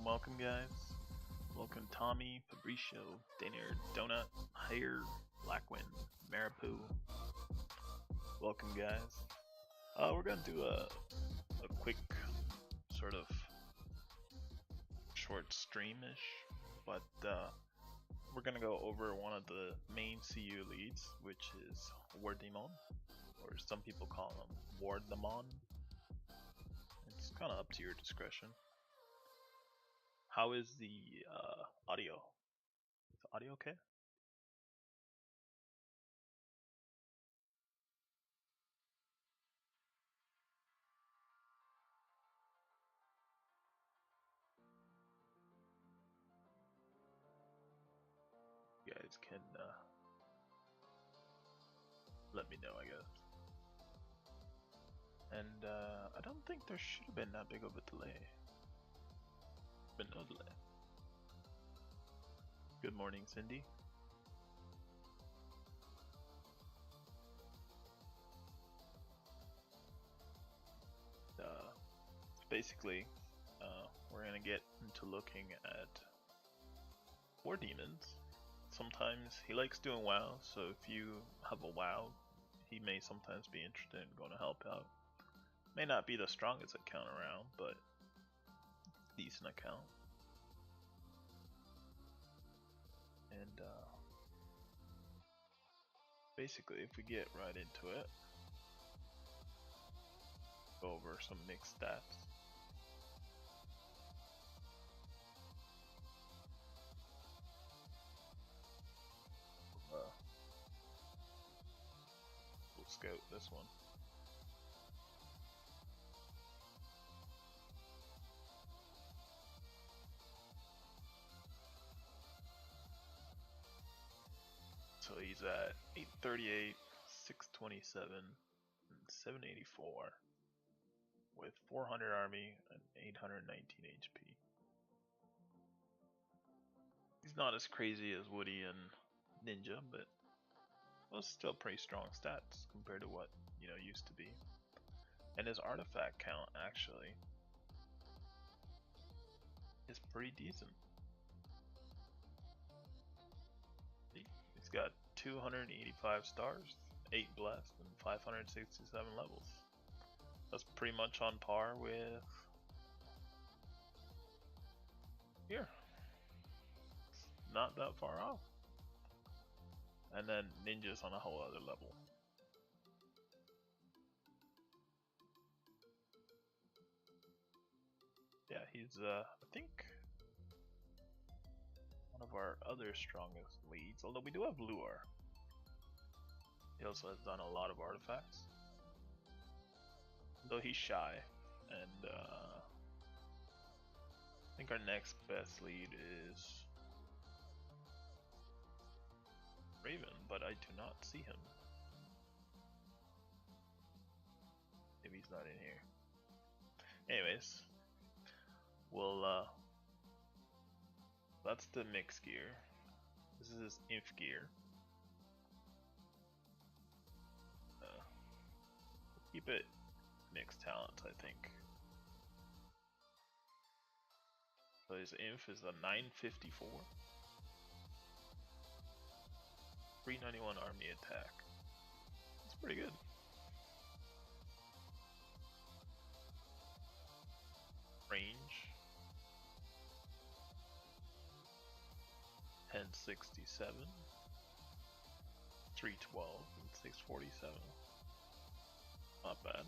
welcome guys. Welcome Tommy, Fabricio, Daner, Donut, Hayer, Blackwind, Maripoo. Welcome guys. We're gonna do a quick sort of short streamish, but we're gonna go over one of the main CU leads, which is Wardemon, or some people call him Wardemon. It's kind of up to your discretion. How is the audio? Is the audio okay? You guys can let me know, I guess. And I don't think there should have been that big of a delay. But no delay. Good morning, Cindy. Basically, we're gonna get into looking at war demons. Sometimes he likes doing WoW, so if you have a WoW, he may sometimes be interested in going to help out. May not be the strongest account around, but decent account. And basically, if we get right into it, go over some mixed stats. We'll scout this one. So he's at 838, 627, and 784 with 400 army and 819 HP. He's not as crazy as Woody and Ninja, but well, still pretty strong stats compared to what used to be. And his artifact count actually is pretty decent. He's got 285 stars, 8 blessed, and 567 levels. That's pretty much on par with here. It's not that far off. And then Ninja's on a whole other level. Yeah, he's I think one of our other strongest leads, although we do have Lure. He also has done a lot of artifacts. Though he's shy, and I think our next best lead is Raven, but I do not see him. Maybe he's not in here. Anyways, we'll that's the mix gear. This is his inf gear. Keep it mixed talents, I think. So his inf is a 954. 391 army attack. That's pretty good. Range 1067, 312, and 647. Not bad.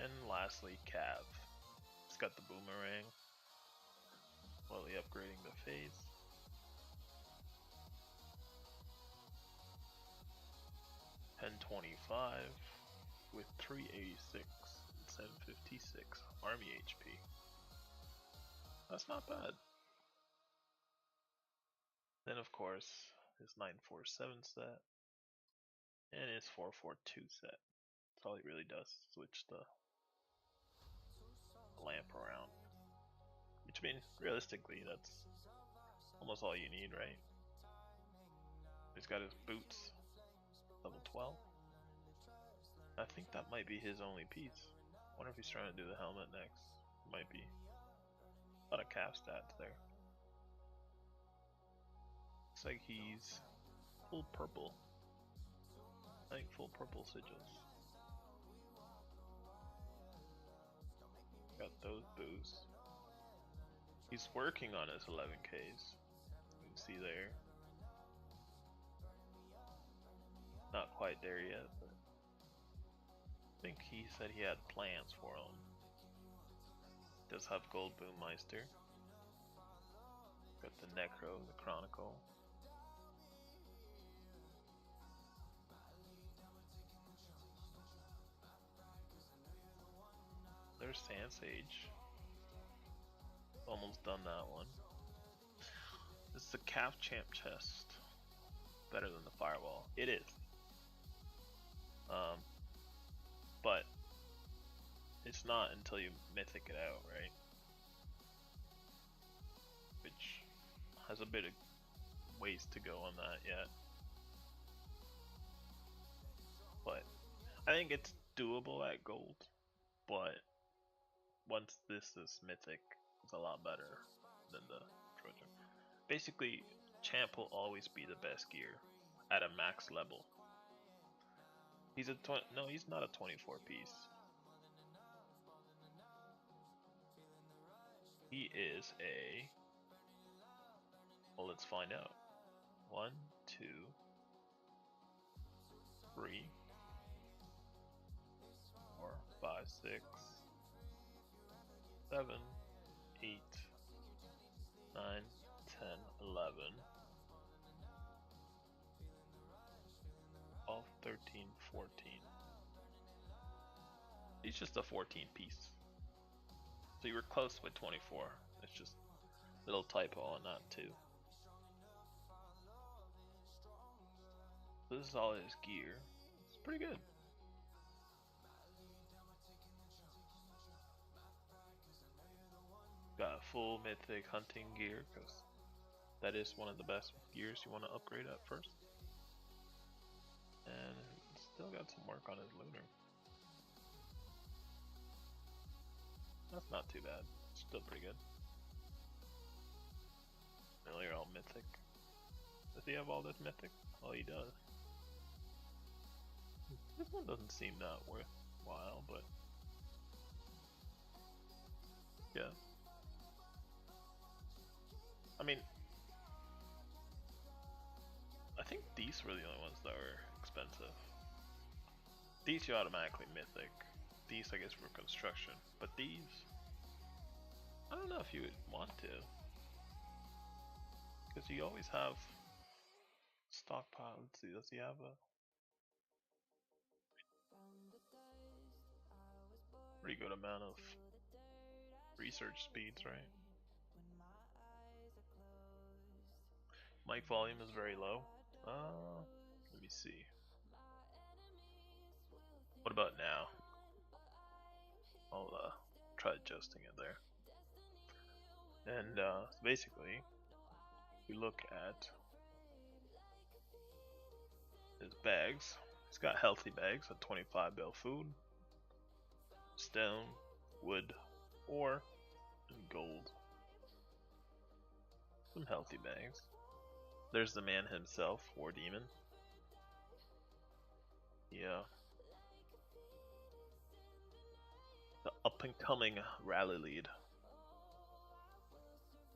And lastly, Cav. It's got the boomerang. Slowly upgrading the phase. $1025 with 386 and 756 army HP. That's not bad. Then of course his 947 set and his 442 set. That's all he really does. Switch the lamp around. Which means realistically that's almost all you need, right? He's got his boots, level 12. I think that might be his only piece. Wonder if he's trying to do the helmet next. Might be. A lot of calf stats there. Looks like he's full purple. I think full purple sigils. Got those boosts. He's working on his 11Ks. You can see there. Not quite there yet, but I think he said he had plans for him. Does have Gold Boom Meister. Got the Necro, the Chronicle. There's Sand Sage. Almost done that one. This is the Calf Champ chest. Better than the Firewall. It is. But it's not until you mythic it out, right? Which has a bit of ways to go on that yet. But I think it's doable at gold. But once this is mythic, it's a lot better than the Trojan. Basically, Champ will always be the best gear at a max level. He's a no, he's not a 24 piece. He is a, well, let's find out. 1, 2, 3, 4, 5, 6, 7, 8, 9, 10, 11, 12, 13, 14. He's just a 14 piece. So you were close with 24. It's just a little typo on that too. This is all his gear. It's pretty good. Got full mythic hunting gear because that is one of the best gears you want to upgrade at first. And still got some work on his lunar. That's not too bad. Still pretty good. Earlier all mythic. Does he have all this mythic? Oh, he does. This one doesn't seem that worthwhile, but yeah. I mean, I think these were the only ones that were expensive. These you automatically mythic. These I guess were construction, but these, I don't know if you would want to, because you always have stockpile. Let's see, does he have a pretty good amount of research speeds, right? Mic volume is very low. Let me see. What about now? I'll try adjusting it there. And basically, if you look at his bags, he's got healthy bags at 25 bill food, stone, wood, ore, and gold. Some healthy bags. There's the man himself, Wardemon. Yeah. The up and coming rally lead.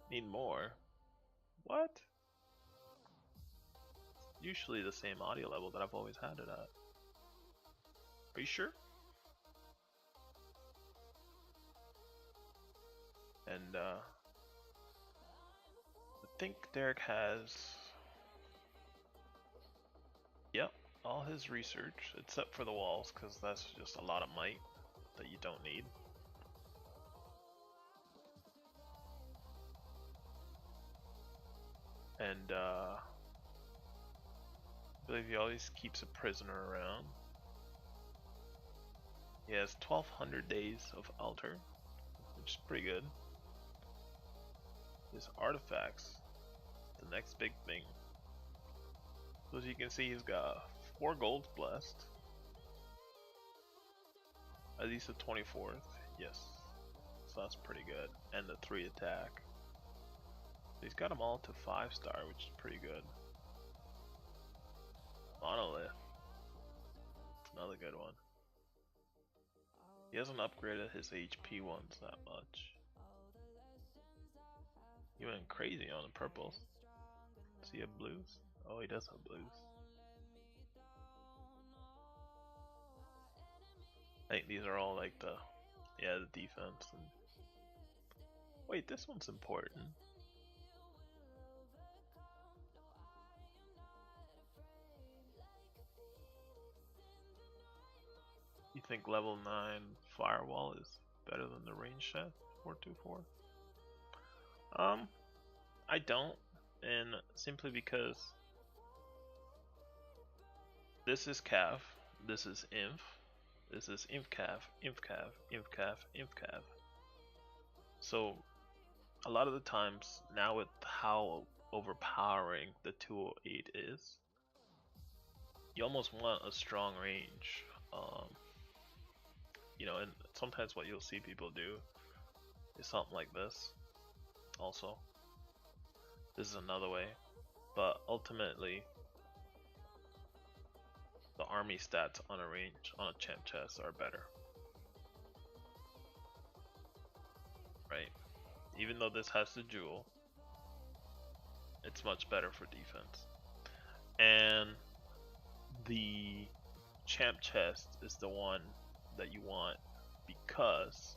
Need more? What? It's usually the same audio level that I've always had it at. Are you sure? And I think Derek has, yep, all his research except for the walls, because that's just a lot of might that you don't need. And I believe he always keeps a prisoner around. He has 1200 days of altar, which is pretty good. His artifacts, the next big thing. So as you can see, he's got 4 golds blessed. At least the 24th, yes. so that's pretty good. And the 3 attack. He's got them all to 5-star, which is pretty good. Monolith. Another good one. He hasn't upgraded his HP ones that much. He went crazy on the purples. Does he have blues? Oh, he does have blues. I think these are all like the defense. And wait, this one's important. You think level 9 firewall is better than the range set 424? I don't, and simply because this is Cav, this is Inf, this is Inf Cav, Inf Cav, Inf Cav, Inf Cav. So a lot of the times now with how overpowering the 208 is, you almost want a strong range. You know, and sometimes what you'll see people do is something like this. Also, this is another way, but ultimately the army stats on a range on a champ chest are better, right? Even though this has the jewel, it's much better for defense. And the champ chest is the one that you want because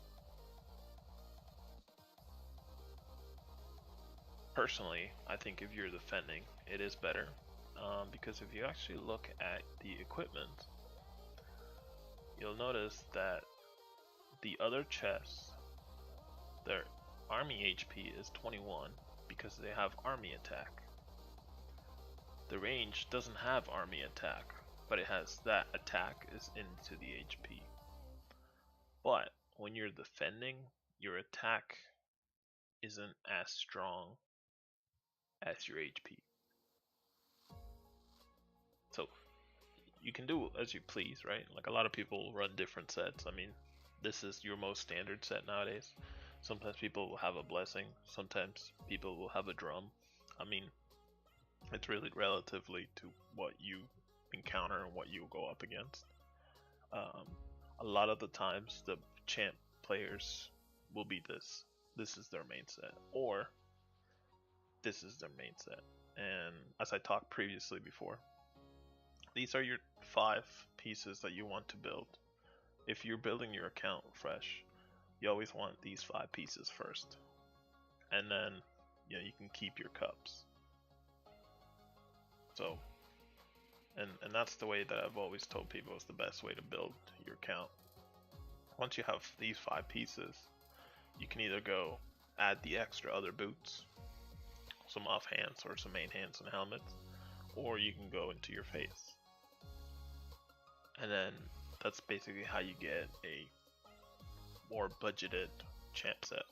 personally, I think if you're defending, it is better. Because if you actually look at the equipment, you'll notice that the other chests, their army HP is 21 because they have army attack. The range doesn't have army attack, but it has that attack is into the HP. But when you're defending, your attack isn't as strong as your HP. So you can do as you please, right? Like a lot of people run different sets. I mean, this is your most standard set nowadays. Sometimes people will have a blessing, sometimes people will have a drum. I mean, it's really relatively to what you encounter and what you go up against. A lot of the times the champ players will be this. This is their main set, or this is their main set. And as I talked previously before, these are your 5 pieces that you want to build. If you're building your account fresh, you always want these 5 pieces first, and then you can keep your cups. So, and that's the way that I've always told people is the best way to build your account. Once you have these 5 pieces, you can either go add the extra other boots, some off hands or some main hands and helmets, or you can go into your face. And then that's basically how you get a more budgeted champ set.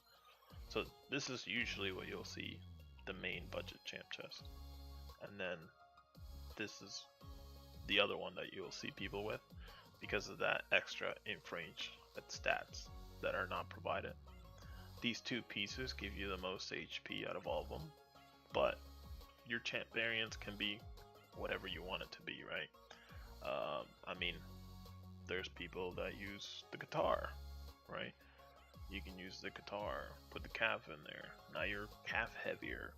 So this is usually what you'll see, the main budget champ chest. And then this is the other one that you'll see people with because of that extra inf range stats that are not provided. These 2 pieces give you the most HP out of all of them, but your champ variants can be whatever you want it to be, right? I mean, there's people that use the guitar, right? You can use the guitar, put the calf in there. Now you're calf heavier.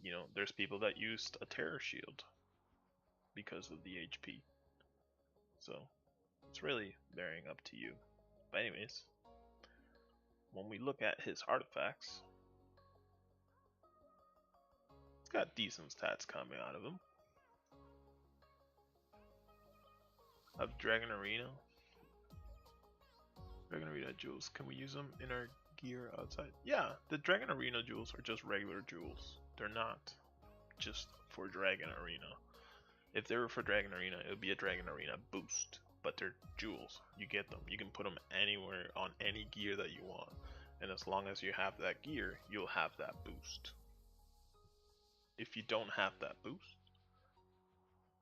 You know, there's people that used a terror shield because of the HP. So it's really varying up to you. But anyways, when we look at his artifacts, it's got decent stats coming out of him. Of Dragon Arena. Dragon Arena jewels. Can we use them in our gear outside? Yeah, the Dragon Arena jewels are just regular jewels. They're not just for Dragon Arena. If they were for Dragon Arena, it would be a Dragon Arena boost. But they're jewels. You get them. You can put them anywhere on any gear that you want. And as long as you have that gear, you'll have that boost. If you don't have that boost,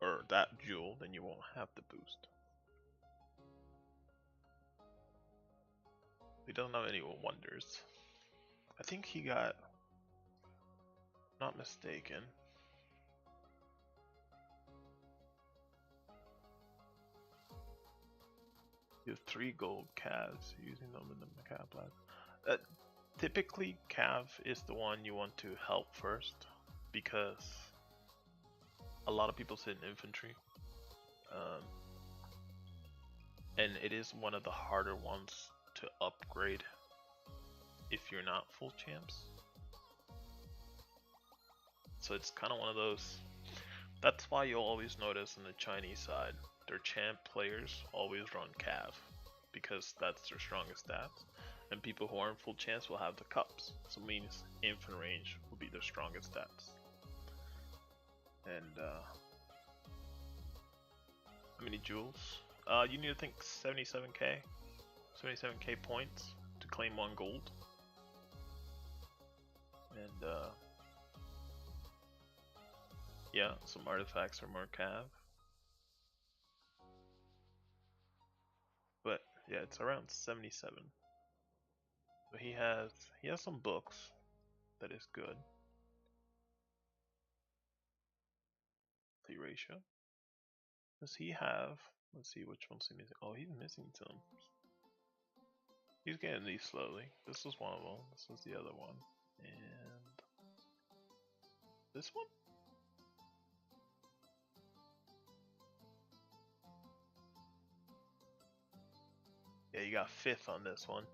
or that jewel, then you won't have the boost. He doesn't have any wonders. I think he got, not mistaken. You have 3 gold calves, using them in the cav lab. Typically, cav is the one you want to help first, because a lot of people sit in infantry. And it is one of the harder ones to upgrade if you're not full champs. So it's kind of one of those. That's why you'll always notice on the Chinese side, their champ players always run cav, because that's their strongest stats. And people who aren't full champs will have the cups, so it means infant range will be their strongest stats. And how many jewels? You need to think 77k points to claim 1 gold. And yeah, some artifacts are more cav. But yeah, it's around 77. So he has some books that is good. The ratio. Does he have, let's see which one's he missing. Oh, he's missing some. He's getting these slowly. This is one of them. This is the other one. And this one? Yeah, you got 5th on this one.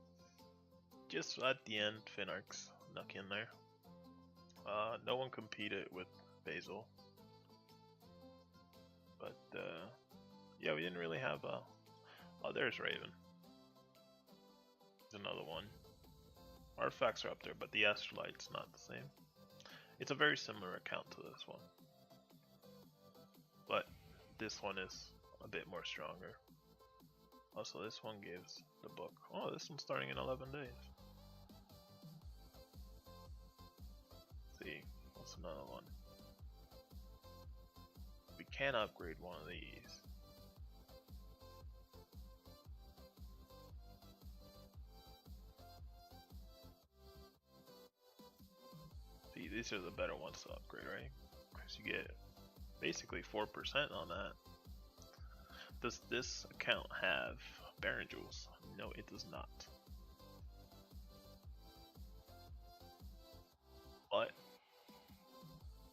Just at the end, Finarch's snuck in there. No one competed with Basil. But yeah, we didn't really have oh, there's Raven. There's another one. Artifacts are up there, but the Astrolite's not the same. It's a very similar account to this one. But this one is a bit more stronger. Also, this one gives the book. Oh, this one's starting in 11 days. Let's see, what's another one? We can upgrade one of these. See, these are the better ones to upgrade, right? Because you get basically 4% on that. Does this account have Baron Jewels? No, it does not. But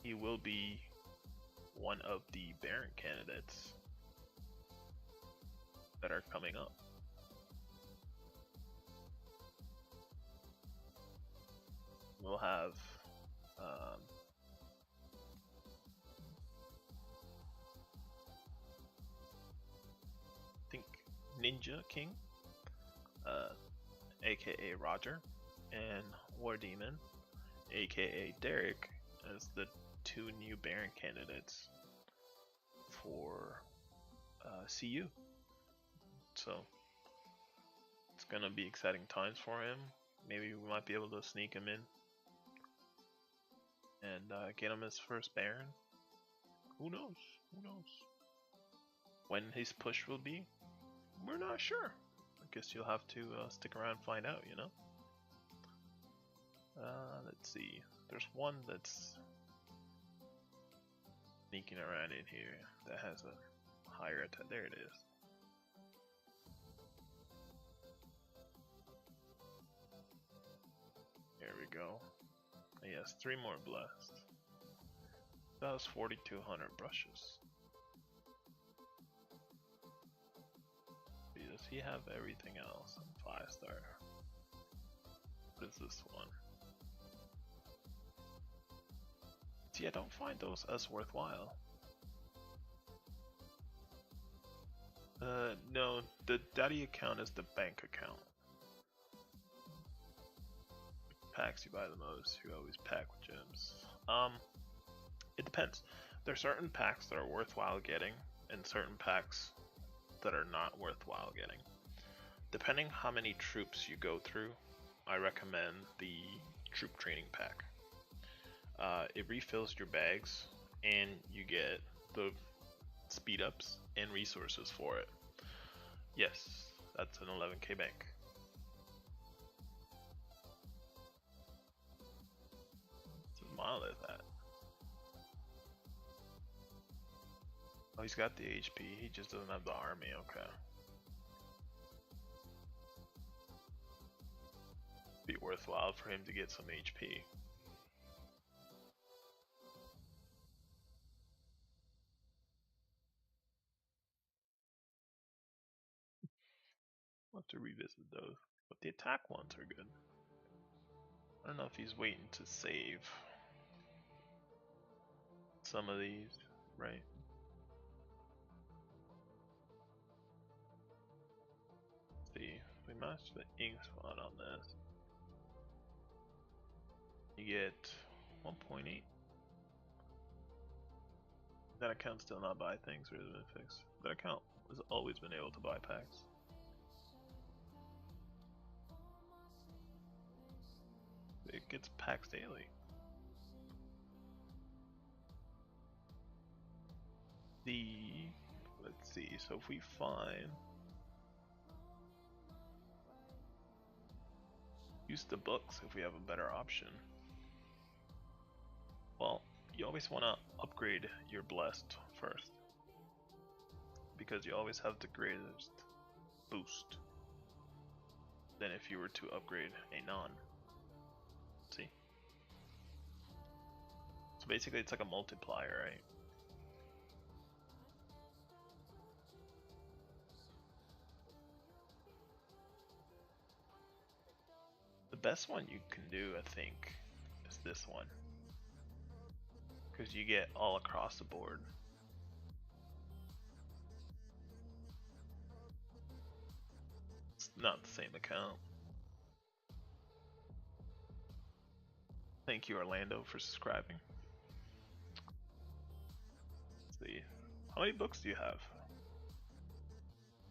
he will be one of the Baron candidates that are coming up. We'll have I think Ninja King, aka Roger, and Wardemon, aka Derek, as the 2 new Baron candidates for CU. So it's gonna be exciting times for him. Maybe we might be able to sneak him in and get him his first Baron. Who knows? Who knows? When his push will be, we're not sure. I guess you'll have to stick around and find out, you know? Let's see. There's one that's sneaking around in here that has a higher attack. There it is. There we go. He has 3 more blessed. That was 4,200 brushes. Does he have everything else on 5-star? What is this one? See, I don't find those as worthwhile. No, the daddy account is the bank account. Packs you buy the most, you always pack with gems. It depends. There are certain packs that are worthwhile getting, and certain packs that are not worthwhile getting. Depending how many troops you go through, I recommend the troop training pack. It refills your bags, and you get the speed ups and resources for it. Yes, that's an 11k bank. monolith at? Oh, he's got the HP, he just doesn't have the army, okay. Be worthwhile for him to get some HP. I'll have to revisit those, but the attack ones are good. I don't know if he's waiting to save some of these, right? Let's see, we match the ink spot on this. You get 1.8. That account still not buy things or has it been fixed? That account has always been able to buy packs. It gets packs daily. Let's see, so if we find, use the books if we have a better option. Well, you always want to upgrade your blessed first, because you always have the greatest boost than if you were to upgrade a non. See? So basically it's like a multiplier, right? The best one you can do, I think, is this one, because you get all across the board. It's not the same account. Thank you, Orlando, for subscribing. Let's see. How many books do you have?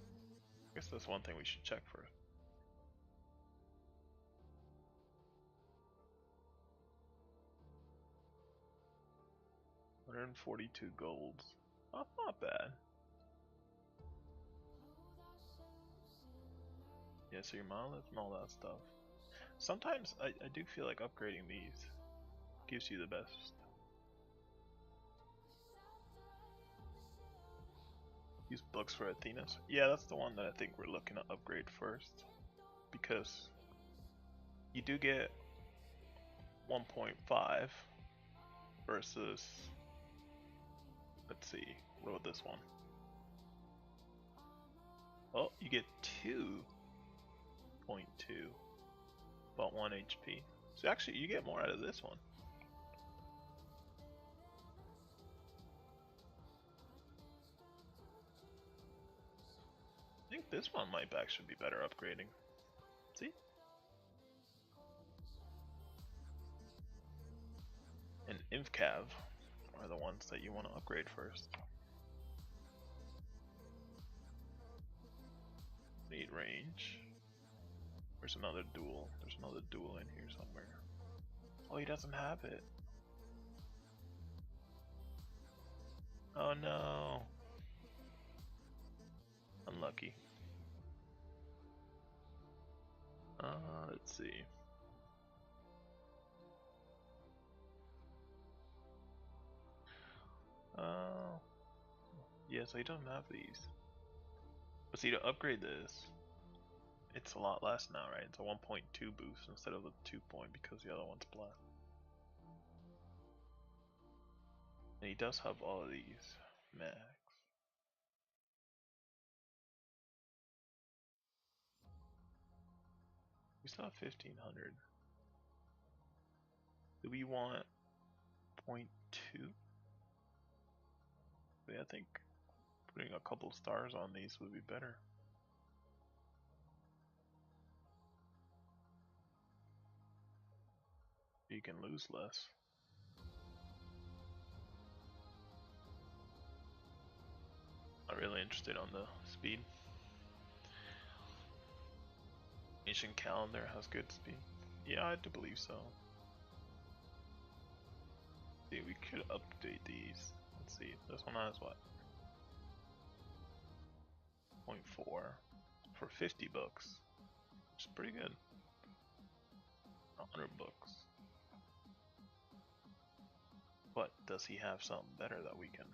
I guess that's one thing we should check first. $142 golds. That's not bad. Yeah, so your monolith and all that stuff. Sometimes I do feel like upgrading these gives you the best. Use books for Athena's. Yeah, that's the one that I think we're looking to upgrade first, because you do get 1.5 versus, let's see, what about this one? Oh, you get 2.2, about 1 HP. So actually you get more out of this one. I think this one might actually be better upgrading. See? And InfCav are the ones that you want to upgrade first. Need range. There's another duel. There's another duel in here somewhere. Oh, he doesn't have it. Oh no. Unlucky. Let's see. Yeah, so he doesn't have these. But see, to upgrade this, it's a lot less now, right? It's a 1.2 boost instead of a 2 point because the other one's black. And he does have all of these max. We still have 1500. Do we want 0.2? Yeah, I think putting a couple stars on these would be better. You can lose less. Not really interested on the speed. Ancient calendar has good speed. Yeah, I do believe so. See, we could update these. Let's see, this one has what? 0.4 for 50 books, which is pretty good. 100 books. But does he have something better that we can?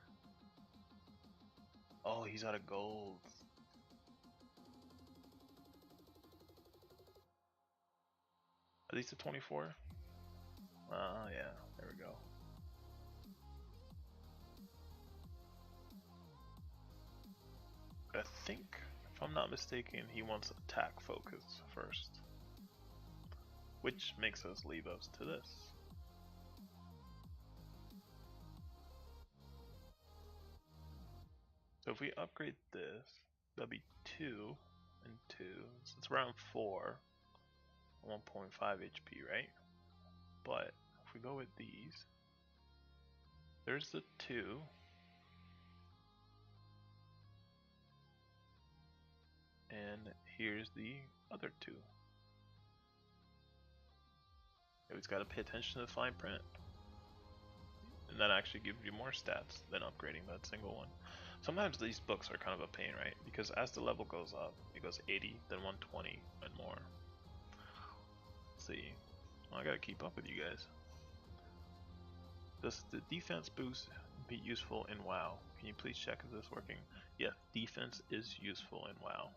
Oh, he's out of gold. At least a 24? Yeah, there we go. I think, if I'm not mistaken, he wants attack focus first. Which makes us leave us to this. So if we upgrade this, that'll be 2 and 2. So it's around 4. 1.5 HP, right? But if we go with these, there's the 2. And here's the other 2. Always got to pay attention to the fine print. And that actually gives you more stats than upgrading that single one. Sometimes these books are kind of a pain, right? Because as the level goes up, it goes 80, then 120, and more. Let's see. Well, I gotta keep up with you guys. Does the defense boost be useful in WoW? Can you please check if this is working? Yeah, defense is useful in WoW.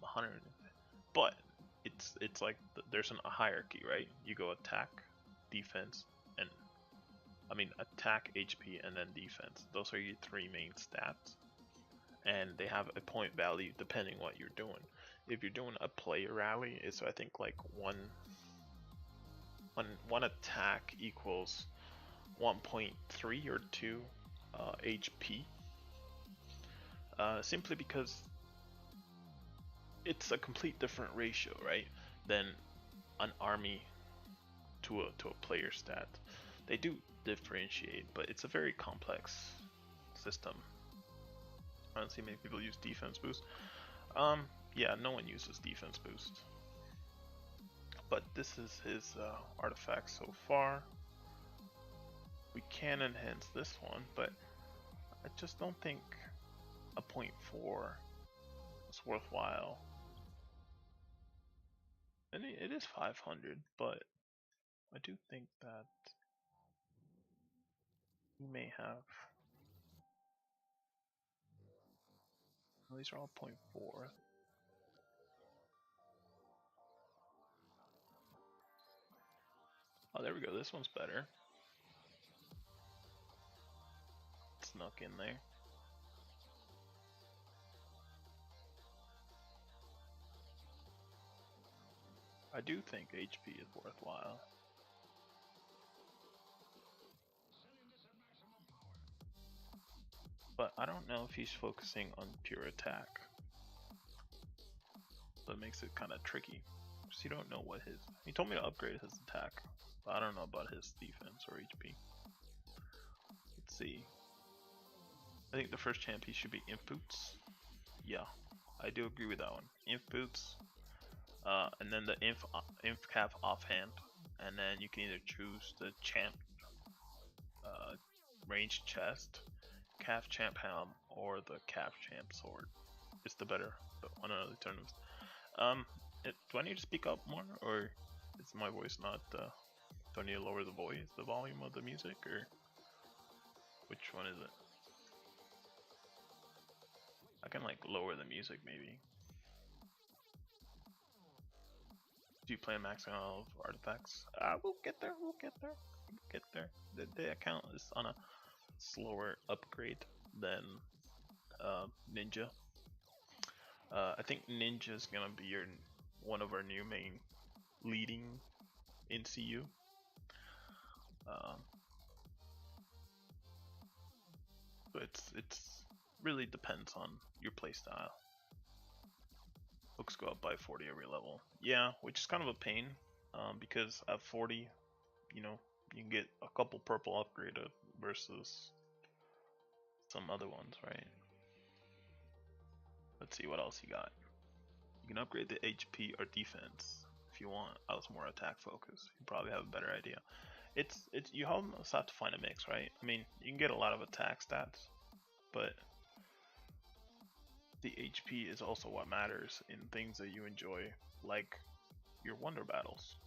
100, but it's like there's a hierarchy, right? You go attack, defense, and attack, HP, and then defense. Those are your 3 main stats, and they have a point value depending what you're doing. If you're doing a player rally, it's I think like one attack equals 1.3 or 2 HP. Simply because it's a complete different ratio, right, than an army to a player stat. They do differentiate, but it's a very complex system. I don't see many people use defense boost. Yeah, no one uses defense boost. But this is his artifact so far. We can enhance this one, but I just don't think a 0.4 is worthwhile. And it is 500, but I do think that we may have. Well, these are all 0.4. Oh, there we go. This one's better. Snuck in there. I do think HP is worthwhile. But I don't know if he's focusing on pure attack. So it makes it kind of tricky. Because you don't know what his... He told me to upgrade his attack, but I don't know about his defense or HP. Let's see. I think the first champ he should be Imp Boots. Yeah, I do agree with that one. Imp Boots, and then the Imp Cap offhand, and then you can either choose the champ ranged chest, calf champ helm, or the calf champ sword. It's the better one of the tournaments. Do I need to speak up more, or is my voice not? Do I need to lower the volume of the music, or which one is it? I can like lower the music maybe. Do you plan maxing out artifacts? We'll get there. We'll get there. We'll get there. The account is on a slower upgrade than Ninja. I think Ninja is gonna be one of our new main leading in CU. But it's really depends on your playstyle. Hooks go up by 40 every level. Yeah, which is kind of a pain, because at 40, you know, you can get a couple purple upgraded versus some other ones, right? Let's see what else you got. You can upgrade the HP or defense if you want. I was more attack focused. You probably have a better idea. It's you almost have to find a mix, right? I mean, you can get a lot of attack stats, but the HP is also what matters in things that you enjoy, like your wonder battles,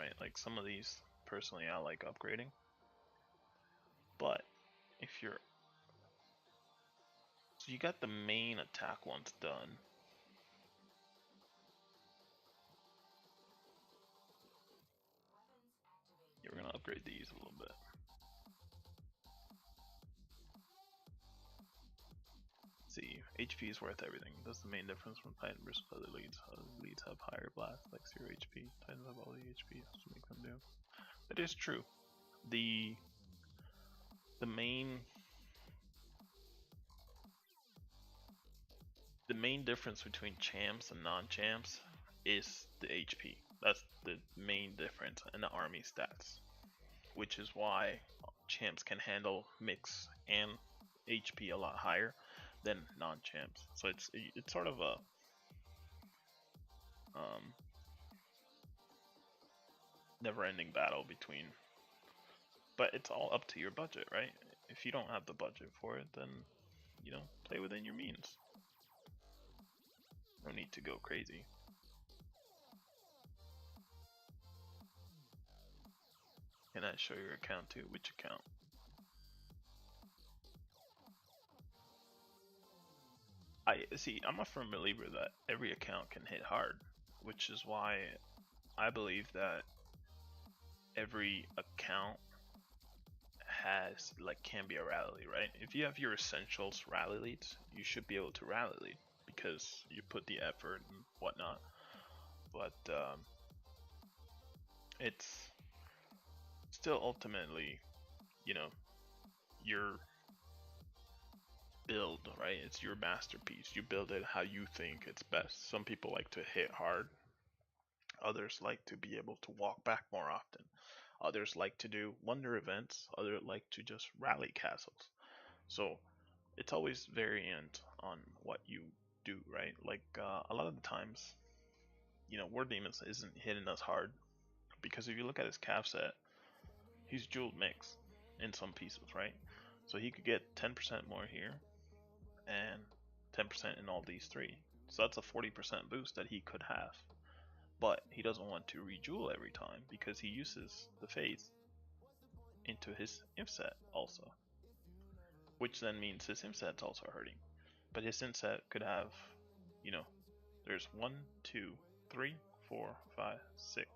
right? Like some of these personally I like upgrading. But if you're so you got the main attack ones done. Yeah, we're gonna upgrade these a little bit. See, HP is worth everything. That's the main difference from Titan versus other leads. Other leads have higher blast, like 0 HP. Titans have all the HP to make them do. That is true. The main difference between champs and non-champs is the HP. That's the main difference in the army stats, which is why champs can handle mix and HP a lot higher than non-champs. So it's sort of a never-ending battle between. But it's all up to your budget, right? If you don't have the budget for it, then play within your means. No need to go crazy. Can I show your account too? Which account? I'm a firm believer that every account can hit hard, which is why I believe that every account can be a rally lead, right? If you have your essentials rally leads, you should be able to rally lead because you put the effort and whatnot. But it's still ultimately, your build, right? It's your masterpiece. You build it how you think it's best. Some people like to hit hard. Others like to be able to walk back more often. Others like to do wonder events. Others like to just rally castles. So it's always variant on what you do, right? Like a lot of the times, Wardemon isn't hitting us hard because if you look at his cap set, he's jeweled mix in some pieces, right? So he could get 10% more here and 10% in all these three. So that's a 40% boost that he could have. But he doesn't want to rejewel every time because he uses the faith into his imp set also. Which then means his imp set's also hurting. But his imp set could have, there's 1, 2, 3, 4, 5, 6,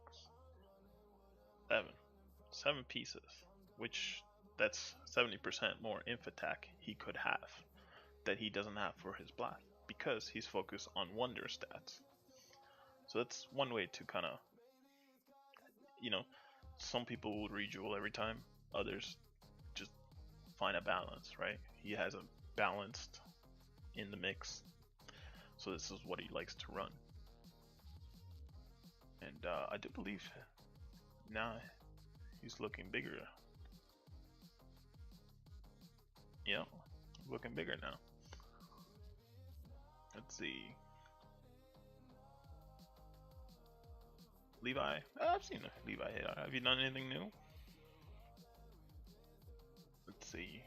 7. 7 pieces. Which that's 70% more imp attack he could have that he doesn't have for his blast because he's focused on wonder stats. So that's one way to kind of, some people would rejewel every time, others just find a balance, right? He has a balanced in the mix, so this is what he likes to run. And I do believe now he's looking bigger. Yeah, looking bigger now. Let's see. Levi. I've seen Levi hit. Have you done anything new? Let's see.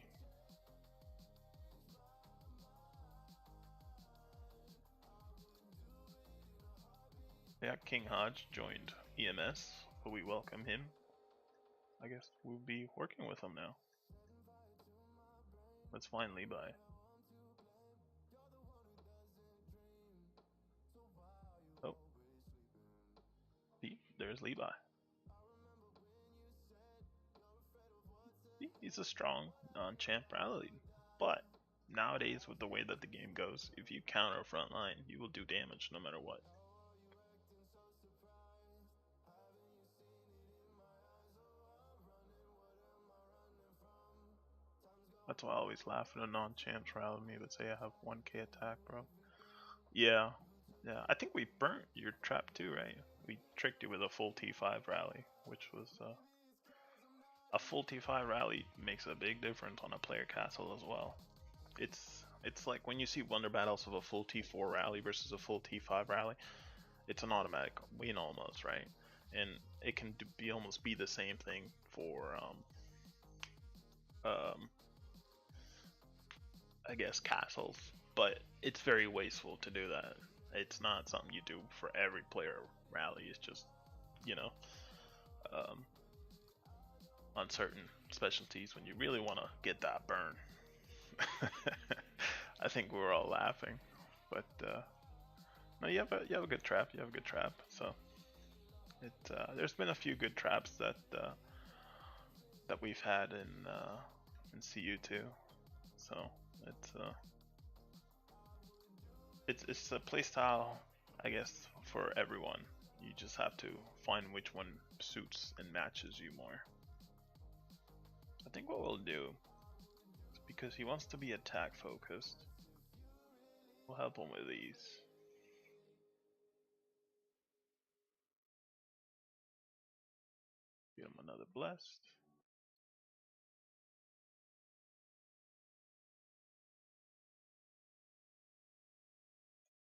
Yeah, King Hodge joined EMS, but we welcome him. I guess we'll be working with him now. Let's find Levi. Oh. See, there's Levi. He's a strong non-champ rally, but nowadays with the way that the game goes, if you counter a front line, you will do damage no matter what. That's why I always laugh when a non-champs rally me but say I have 1k attack, bro. Yeah, I think we burnt your trap too, right? We tricked you with a full T5 rally, which was a full T5 rally makes a big difference on a player castle as well. It's like when you see wonder battles of a full T4 rally versus a full T5 rally, it's an automatic win almost, right? And it can almost be the same thing for I guess castles, but it's very wasteful to do that. It's not something you do for every player rally. It's just, on certain specialties when you really want to get that burn. I think we were all laughing, but no, you have a good trap. You have a good trap. So there's been a few good traps that we've had in CU too. So it's uh, it's a playstyle, I guess, for everyone. You just have to find which one suits and matches you more. I think what we'll do is, because he wants to be attack focused, we'll help him with these. Give him another blessed.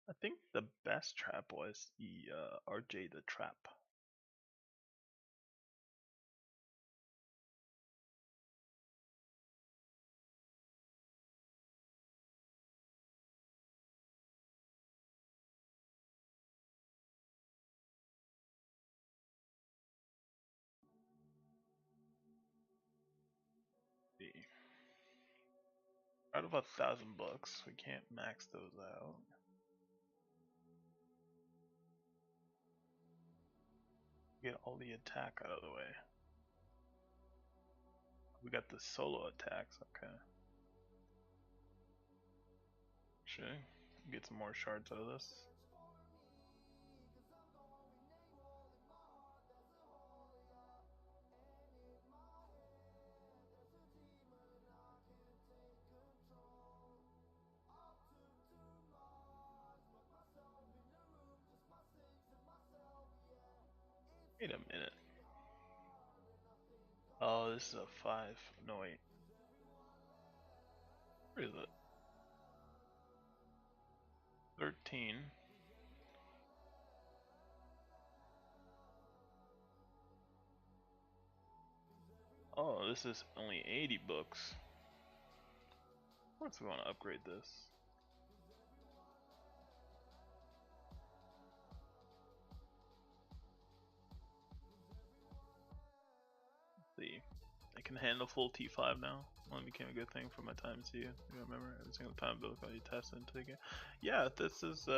I think the best trap was the RJ the trap. The out of $1,000, we can't max those out. Get all the attack out of the way. We got the solo attacks, okay. Should get some more shards out of this. Wait a minute. Oh, this is a 5. No, wait. Where is it? 13. Oh, this is only 80 books. Of course we want to upgrade this. Let's see. I can handle full T5 now. Only became a good thing for my time to you. You remember every single time build you test into the game. Yeah, this is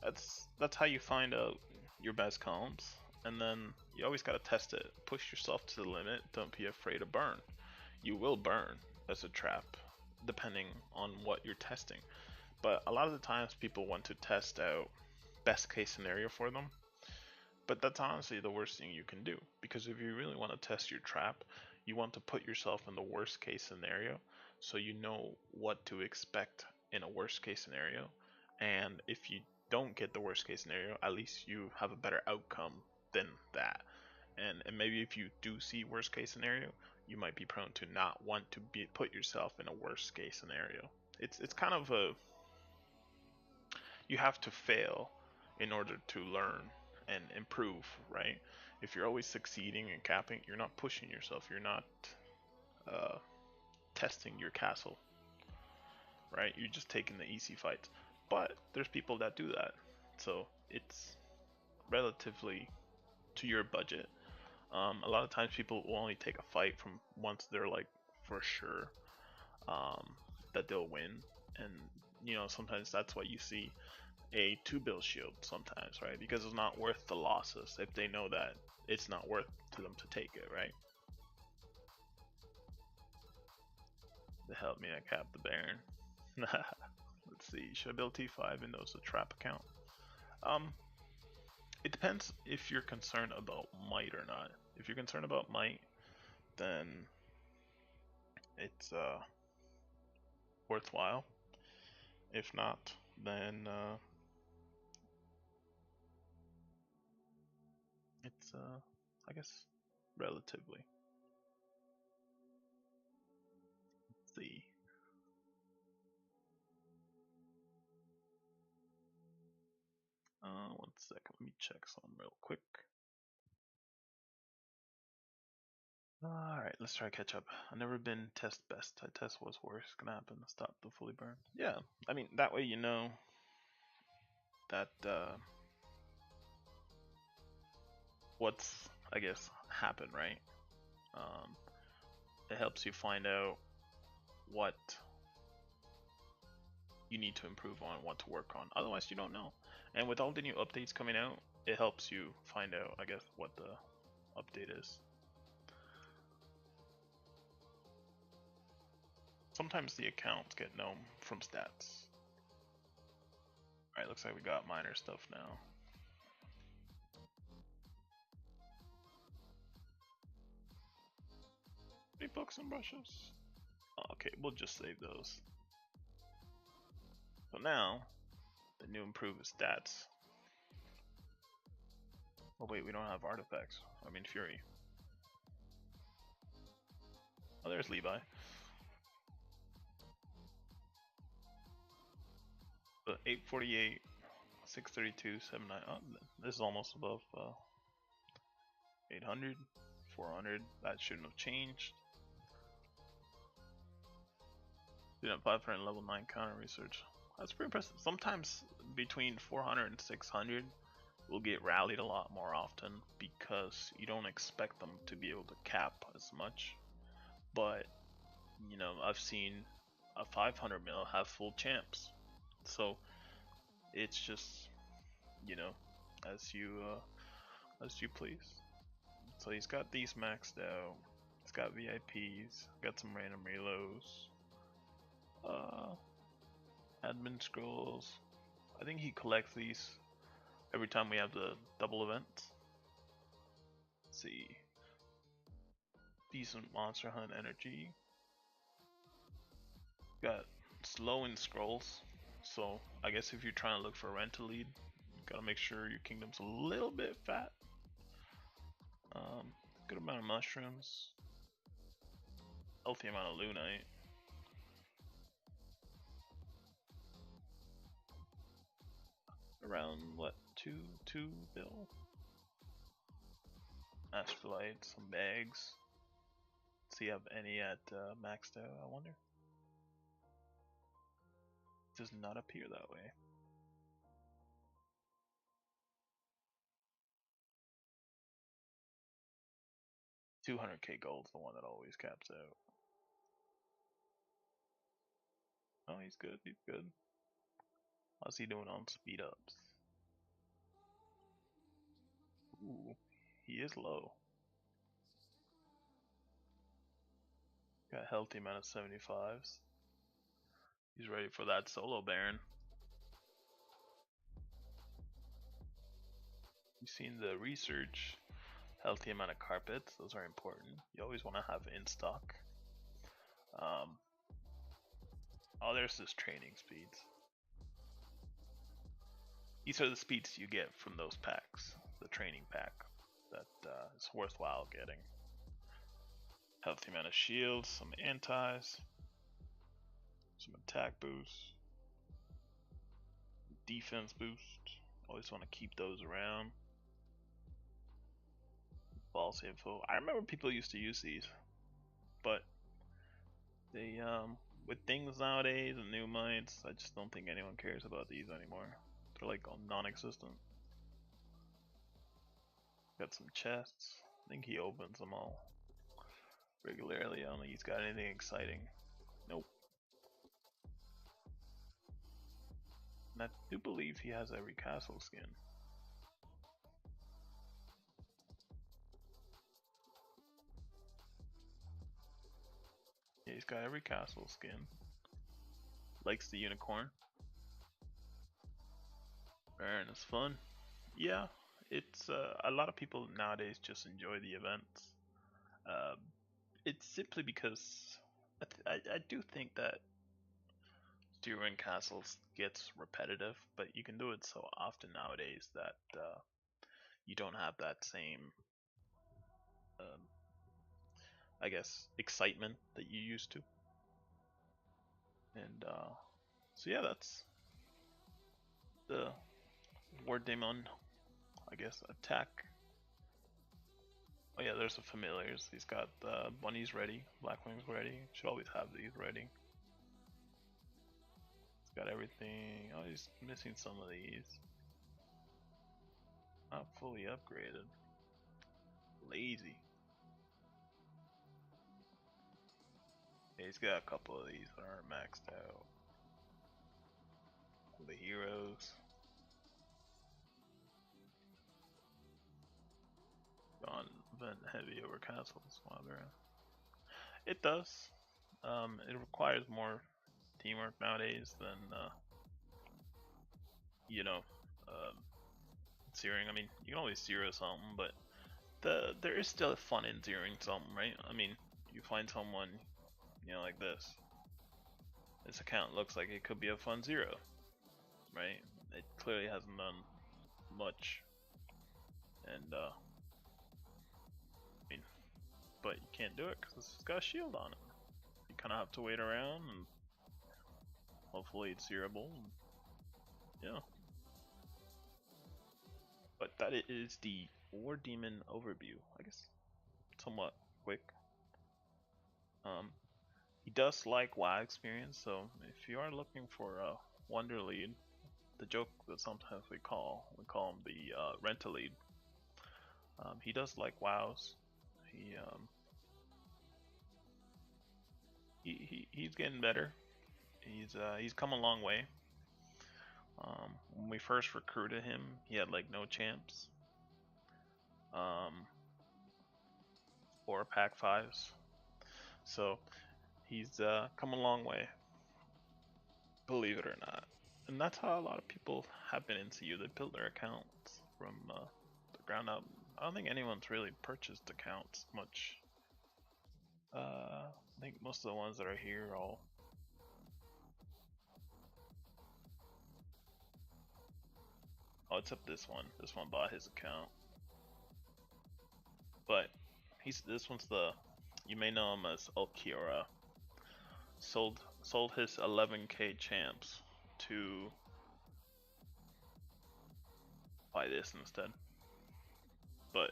that's how you find out your best columns, and then you always gotta test it. Push yourself to the limit. Don't be afraid to burn. You will burn as a trap, depending on what you're testing. But a lot of the times people want to test out best case scenario for them. But that's honestly the worst thing you can do, because if you really want to test your trap, you want to put yourself in the worst case scenario so you know what to expect in a worst case scenario. And if you don't get the worst case scenario, at least you have a better outcome than that. And maybe if you do see worst case scenario, you might be prone to not want to put yourself in a worst case scenario. It's kind of a, you have to fail in order to learn and improve, right? If you're always succeeding and capping, you're not pushing yourself. You're not uh, testing your castle, right? You're just taking the easy fights. But there's people that do that, so it's relatively to your budget. A lot of times people will only take a fight from once they're like for sure um, that they'll win, and sometimes that's why you see a 2 build shield sometimes, right? Because it's not worth the losses if they know that it's not worth to them to take it, right? To help me, I cap the Baron. Let's see, should I build T5 and those a trap account? Um, it depends if you're concerned about might or not. If you're concerned about might, then it's worthwhile. If not, then it's I guess relatively. Let's see. One second, let me check some real quick. Alright, let's try to catch up. I've never been test best. I test what's worst gonna happen. Stop the fully burn. Yeah, I mean, that way you know that what's, I guess, happened, right? it helps you find out what you need to improve on, what to work on. Otherwise, you don't know. And with all the new updates coming out, it helps you find out, I guess, what the update is. Sometimes the accounts get known from stats. Alright, looks like we got minor stuff now. Any books and brushes? Okay, we'll just save those. So now, the new improved stats. Oh wait, we don't have artifacts. I mean Fury. Oh, there's Levi. The 848, 632, 79. Oh, this is almost above 800, 400. That shouldn't have changed. Student 500 level 9 counter research. That's pretty impressive. Sometimes between 400 and 600 will get rallied a lot more often because you don't expect them to be able to cap as much. But, you know, I've seen a 500 mil have full champs. So it's just, you know, as you please. So he's got these maxed out. He's got VIPs. Got some random reloads. Admin scrolls. I think he collects these every time we have the double events. Let's see. Decent monster hunt energy. Got slow in scrolls. So I guess if you're trying to look for a rental lead, you gotta make sure your kingdom's a little bit fat. Good amount of mushrooms. Healthy amount of lunite. Around what, 2 bill? Astrolite, some bags. See, have any at maxed out, I wonder? Does not appear that way. $200k gold's the one that always caps out. Oh, he's good, he's good. How's he doing on speed ups? Ooh, he is low. Got a healthy amount of 75s. He's ready for that solo baron. You've seen the research. Healthy amount of carpets, those are important. You always want to have in stock. Oh, there's this training speeds. These are the speeds you get from those packs. The training pack that is worthwhile getting. Healthy amount of shields, some antis, some attack boosts, defense boost. Always want to keep those around. False info. I remember people used to use these, but they with things nowadays and new minds, I just don't think anyone cares about these anymore. They're like non-existent. Got some chests. I think he opens them all regularly. I don't think he's got anything exciting. Nope. And I do believe he has every castle skin. Yeah, he's got every castle skin. Likes the unicorn. Baron is fun. Yeah, it's a lot of people nowadays just enjoy the events. It's simply because I do think that during castles gets repetitive, but you can do it so often nowadays that you don't have that same, I guess, excitement that you used to. And so yeah, that's the Wardemon, I guess, attack. Oh yeah, there's the familiars. He's got bunnies ready, blackwings ready. Should always have these ready. He's got everything. Oh, he's missing some of these. Not fully upgraded. Lazy. Yeah, he's got a couple of these that aren't maxed out. The heroes. Gone event heavy over castles while they're in. It does. It requires more teamwork nowadays than you know, um, zeroing. I mean, you can always zero something, but there is still fun in zeroing something, right? I mean, you find someone, like this. This account looks like it could be a fun zero, right? It clearly hasn't done much, and I mean, but you can't do it because it's got a shield on it. You kind of have to wait around, and hopefully it's zeroable. And, yeah. But that is the Wardemon overview. I guess somewhat quick. He does like WoW experience, so if you are looking for a wonder lead, the joke that sometimes we call him the rental lead. He does like WoWs. He's getting better. He's come a long way. When we first recruited him, he had like no champs, or pack fives. So he's come a long way, believe it or not. And that's how a lot of people have been into you. They build their accounts from the ground up. I don't think anyone's really purchased accounts much. I think most of the ones that are here are all. Oh, except this one. This one bought his account. But this one's you may know him as Ulkiora. Sold his 11k champs to buy this instead. But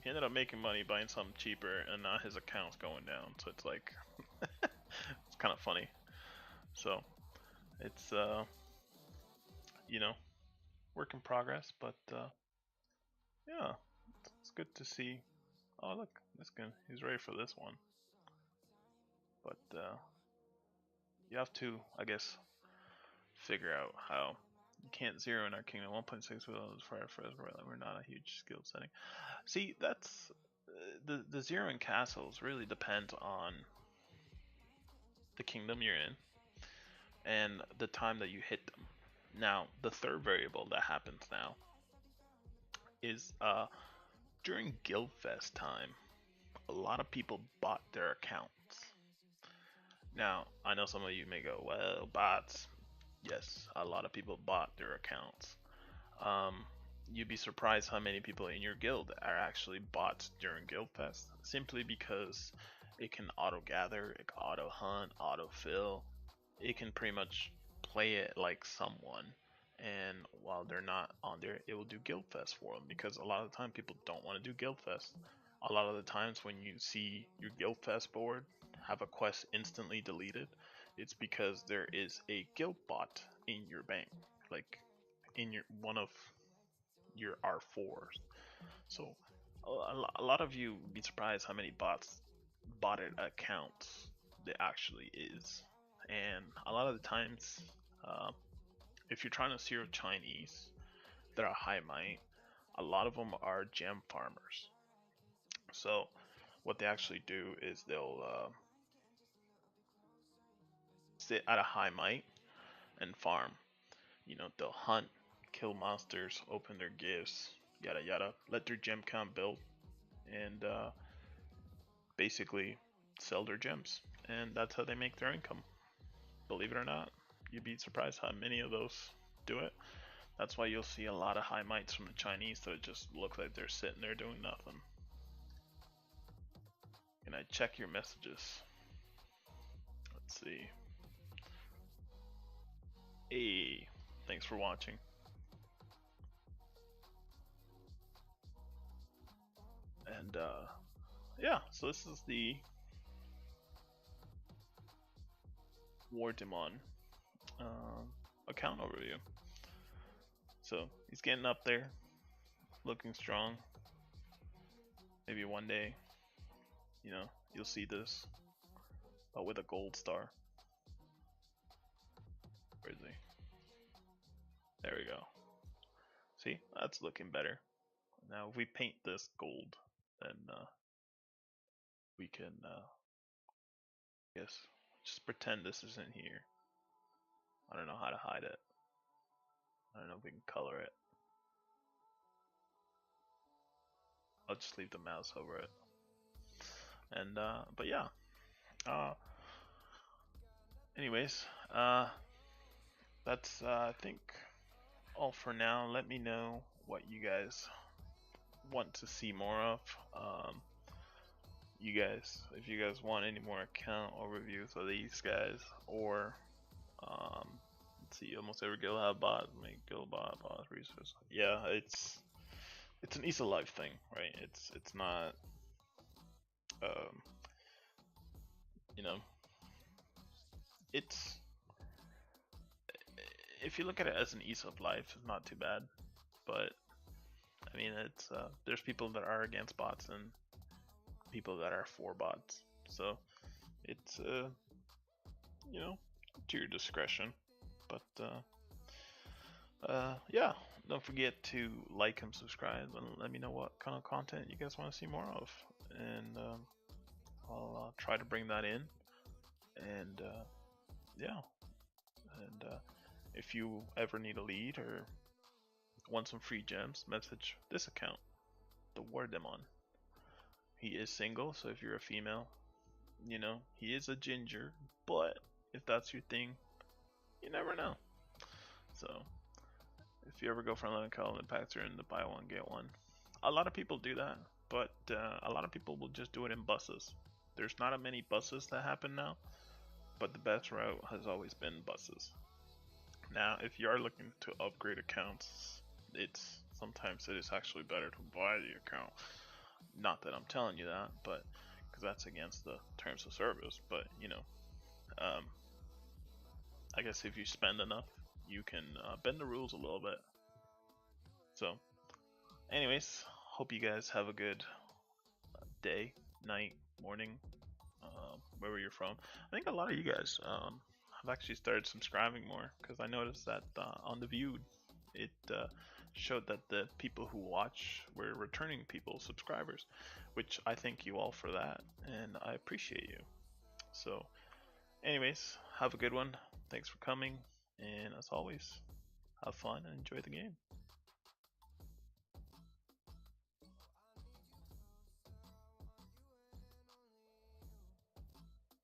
he ended up making money buying something cheaper, and now his account's going down. So it's like, it's kind of funny. So it's work in progress, but yeah, it's good to see. Oh look, this guy, he's ready for this one. But you have to, I guess, figure out how you can't zero in our kingdom. 1.6 with those fire first, we're not a huge skill setting. See, that's the zeroing castles really depends on the kingdom you're in and the time that you hit them. Now, the third variable that happens now is during Guildfest time, a lot of people bought their accounts. Now, I know some of you may go, well, bots. Yes, a lot of people bought their accounts. You'd be surprised how many people in your guild are actually bots during Guildfest, simply because it can auto gather, it can auto hunt, auto fill. It can pretty much play it like someone, and while they're not on there, it will do Guildfest for them, because a lot of the time people don't want to do Guildfest. A lot of the times when you see your Guildfest board have a quest instantly deleted, it's because there is a guild bot in your bank, like in your one of your R4s. So a lot of you be surprised how many botted accounts there actually is. And a lot of the times, if you're trying to zero Chinese that are high might, a lot of them are gem farmers. So what they actually do is they'll sit at a high might and farm. They'll hunt, kill monsters, open their gifts, yada yada, let their gem count build, and basically sell their gems. And that's how they make their income. Believe it or not, you'd be surprised how many of those do it. That's why you'll see a lot of high mites from the Chinese that just look like they're sitting there doing nothing. Can I check your messages? Let's see. Hey, thanks for watching. And yeah, so this is the Wardemon account overview. So he's getting up there, looking strong. Maybe one day, you'll see this but with a gold star. Where is he? There we go. See, that's looking better. Now if we paint this gold, then we can, guess, just pretend this isn't here. I don't know how to hide it. I don't know if we can color it. I'll just leave the mouse over it. And but yeah. Anyways, that's I think all for now. Let me know what you guys want to see more of. You guys, if you guys want any more account overviews of these guys, or let's see, almost every guild have bots, make guild bots, resources. Yeah, it's an ease of life thing, right? It's not, um, you know, it's, if you look at it as an ease of life, it's not too bad. But I mean, it's there's people that are against bots and people that are for bots, so it's you know, to your discretion. But yeah, don't forget to like and subscribe, and let me know what kind of content you guys want to see more of, and I'll try to bring that in. And yeah, and if you ever need a lead or want some free gems, message this account, the Wardemon. He is single, so if you're a female, you know, he is a ginger, but if that's your thing, you never know. So if you ever go for 11 color packs, you're in the buy one get one. A lot of people do that, but a lot of people will just do it in buses. There's not as many buses that happen now, but the best route has always been buses. Now, if you are looking to upgrade accounts, sometimes it is actually better to buy the account. Not that I'm telling you that, but because that's against the terms of service. But you know, I guess if you spend enough, you can bend the rules a little bit. So, anyways, hope you guys have a good day, night, morning, wherever you're from. I think a lot of you guys have actually started subscribing more, because I noticed that on the Viewed, it showed that the people who watch were returning people, subscribers, which I thank you all for that, and I appreciate you. So, anyways, have a good one. Thanks for coming, and as always, have fun and enjoy the game.